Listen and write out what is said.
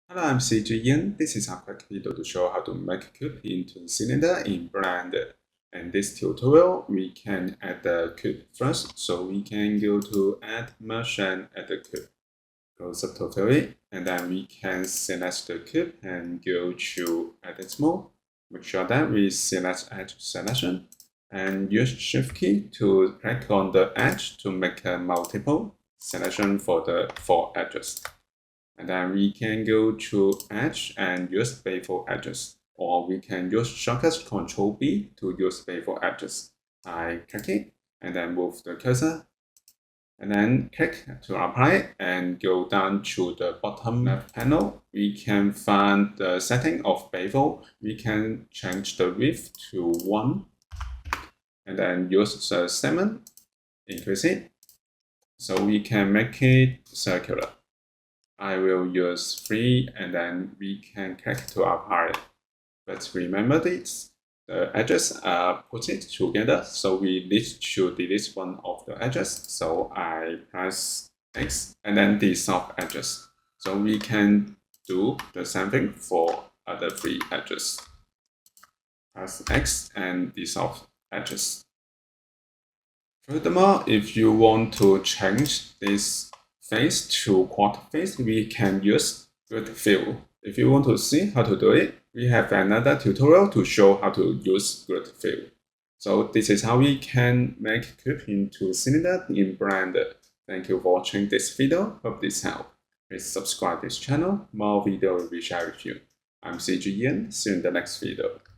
Hello, I'm CG Ian. This is a quick video to show how to make a cube into cylinder in Blender. In this tutorial, we can add the cube first, so we can go to Add Mesh and add the cube. Go subtotal, and then we can select the cube and go to Edit Mode. Make sure that we select Edge Selection and use Shift key to click on the edge to make a multiple selection for the 4 edges. And then we can go to Edge and use Bevel Edges, or we can use shortcut Ctrl B to use Bevel Edges. I click it and then move the cursor, and then click to apply and go down to the bottom left panel. We can find the setting of bevel. We can change the width to 1, and then use the segment, increase it, so we can make it circular. I will use 3 and then we can click to apply it. But remember this, the edges are put together, so we need to delete one of the edges. So I press X and then dissolve edges. So we can do the same thing for other 3 edges. Press X and dissolve edges. Furthermore, if you want to change this face to quarter face, we can use grid fill. If you want to see how to do it, we have another tutorial to show how to use grid fill. So this is how we can make cube into cylinder in Blender. Thank you for watching this video. Hope this helped. Please subscribe this channel. More videos will be shared with you. I'm CG Ian. See you in the next video.